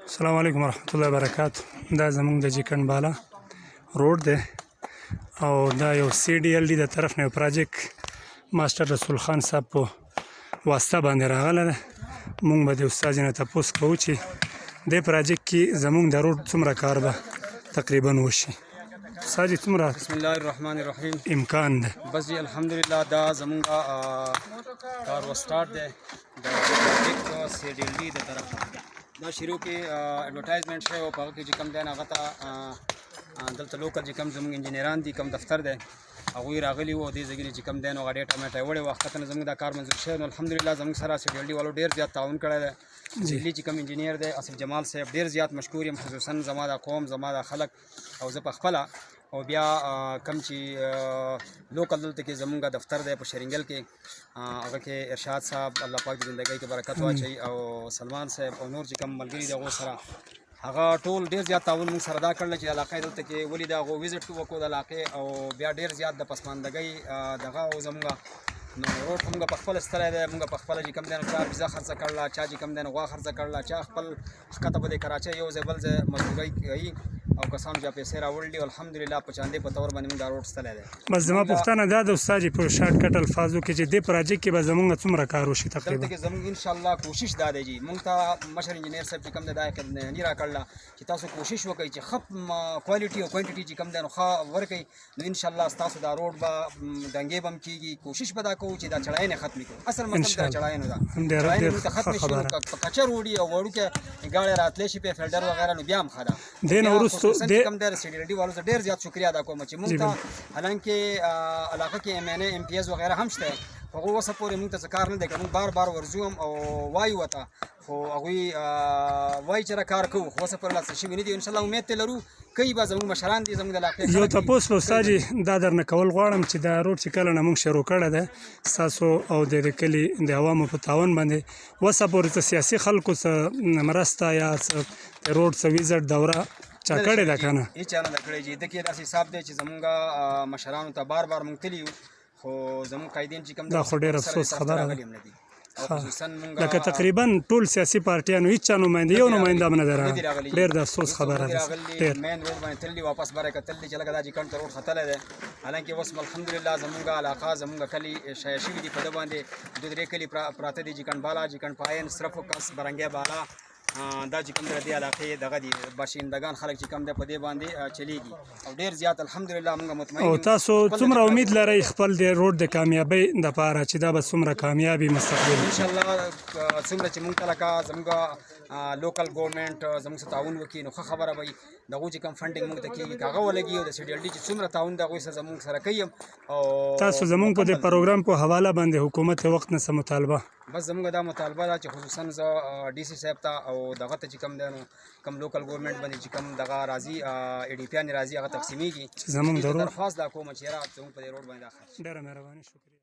السلام علیکم ورحمۃ اللہ وبرکاتہ. دا زموږ د جیکن بالا روډ دی او دا یو سی ډي ایل ډي د طرف نه یو پراجیکټ ماسټر رسول خان صاحب په واسطه باندې راغلی ده. مونږ به د استاد نه تپوس کوو چې دې پراجیکټ کې زموږ د روډ څومره کار به تقریبا وشي. استاد څومره بسم الله الرحمن الرحیم امکان ده؟ بس جی الحمدلله دا زمونږ کار وسټارټ دی د پراجیکټ سی ډي ایل ډي د طرف دا شروع کې ایډورټایزمنټ شوی و په هغه کې چې کوم دی نه هغه ته دلته لوکل چې کوم زموږ انجینران دي کوم دفتر دی هغوی راغلي وو دې ځای کې چې کوم دی نو هغه ډېټا میټا یې وړې وه ښکته نه زموږ دا کار منظور شوی نو الحمدلله زموږ سره سی ډي ایل ډي والو ډېر زیات تعاون کړی دی. دهلي چې کوم انجینیر دی اصف جمال صاحب ډېر زیات مشکور یم خصوصا زما دا قوم زما دا خلک او زه په خپله او بیا کم چې لوکل دلته کې زمونږ دفتر دی په شرنګل کې هغه کې ارشاد صاحب الله پاک د زندګۍ کې برکت واچوي او سلمان صاحب او نور چې کوم ملګري دي هغو سره هغه ټول ډېر زیات تعاون موږ سره دا کړل چې علاقه یې دلته کې ولې د هغو وزټ وکړو د علاقې او بیا ډېر زیات د پسماندګۍ دغه او زمونږ نو روډ خو موږ په خپله ستلی دی موږ په خپله چې کوم دی نو چا ویزه خرڅه کړله چا چې کوم دی نو غوا خرڅه کړله چا خپل ښکته به د کراچۍ یو ځای بل ځای مزدورۍ کوي او کسان چې پیسې راوړلي الحمدلله په چاندې په طور باندې موږ دا روډ ستلی دی. بس زما پوښتنه دا ده استاد په شارټ کټ الفاظو کې چې دې پراجیکټ کې به زموږ څومره کار وشي تقریبا؟ دلته کې زموږ انشاءالله کوشش دا دی جي موږ ته مشر انجینر صاحب چې کوم دی دا یې راکړله چې تاسو کوشش وکړئ چې ښه کوالټي او کوانټټي چې کوم دی نو ښه ورکړئ نو انشاءالله ستاسو دا روډ به دنګې به هم کېږي. کوشش به دا کوو چې دا چړاینې ختمې کړو. اصل مطلب دا چړاینو ده چړاینې موږ ته ختمې شي نو په کچه روډي او وړوکې ګاړې راتلی شي په فلډر وغیره نو بیا هم ښه ده. دې نه وروستو کوم دی سی ډي ایل ډي والو ته ډېر زیات شکریا ادا کوم چې موږ ته حالانکې علاقه کې ایم این اے ایم پي ایز وغیره هم شته خو هغو اوسه پورې موږ ته څه کار نه دی کړی. موږ بار بار ورځو هم او وایو ورته خو هغوی وایي چې را کار کوو خو اوسه پورې لا څه شوي نه دي. انشاءالله امید ته لرو کوي به زموږ مشران دي زموږ د علاقې یو تپوس به استاد دا درنه کول غواړم چې دا روډ چې کله نه موږ شروع کړی دی ستاسو او د کلي د عوامو په تعاون باندې اوسه پورې څه سیاسي خلکو څه مرسته یا څه د روډ څه ویزټ دوره چا کړې ده که نه؟ هېچا نه ده کړې چې د کې داسې حساب دی چې زموږ مشرانو ته بار بار موږ تلي یو خو زموږ قایدین چې کوم دا خو ډېر افسوس خبره ده. لکه تقریبا ټول سیاسي پارټیانو هېچا نماینده یو نماینده هم نه دی راغلی. ډېر د افسوس خبره ده. مین روډ باندې تللي واپس به راکتل دي چې لکه دا جیکن ته روډ ختلی دی حالانکې اوس الحمدلله زموږ علاقه زموږ کلي شایع شوي دي په ده باندې دوه درې کلي پراته دي جیکن بالا جیکن پاین سرفکس برنګیا بالا دا چې کوم دی د دې علاقې دغه دي باشندگان خلک چې کوم دی په دې باندې چلیږي او ډېر زیات الحمدلله موږ مطمئن او تاسو څومره امید لرئ خپل د روډ د کامیابۍ دپاره چې دا به څومره کامیابي مستقبل انشاءالله څومره چې موږ ته لکه زموږ لوکل ګورنمنټ زموږ سره تعاون وکړي نو ښه خبره به وي. د هغوی چې کوم فنډینګ موږ ته کېږي که هغه ولګي او د سی ډي ایل ډي چې څومره تعاون د هغوی سره زموږ سره کوي او تاسو زموږ په دې پروګرام په حواله باندې حکومت وخت نه څه مطالبه؟ بس زموږ دا مطالبه ده چې خصوصا زه ډي سی صاحب ته او دغه ته چې کوم دی نو کوم لوکل ګورنمنټ باندې چې کوم دغه راځي ای ډي پیانې راځي هغه تقسیمیږي زموږ درخواست دا کوم چې یاره زموږ په دې روډ باندې دا خرچ. ډېره مهرباني شکریه.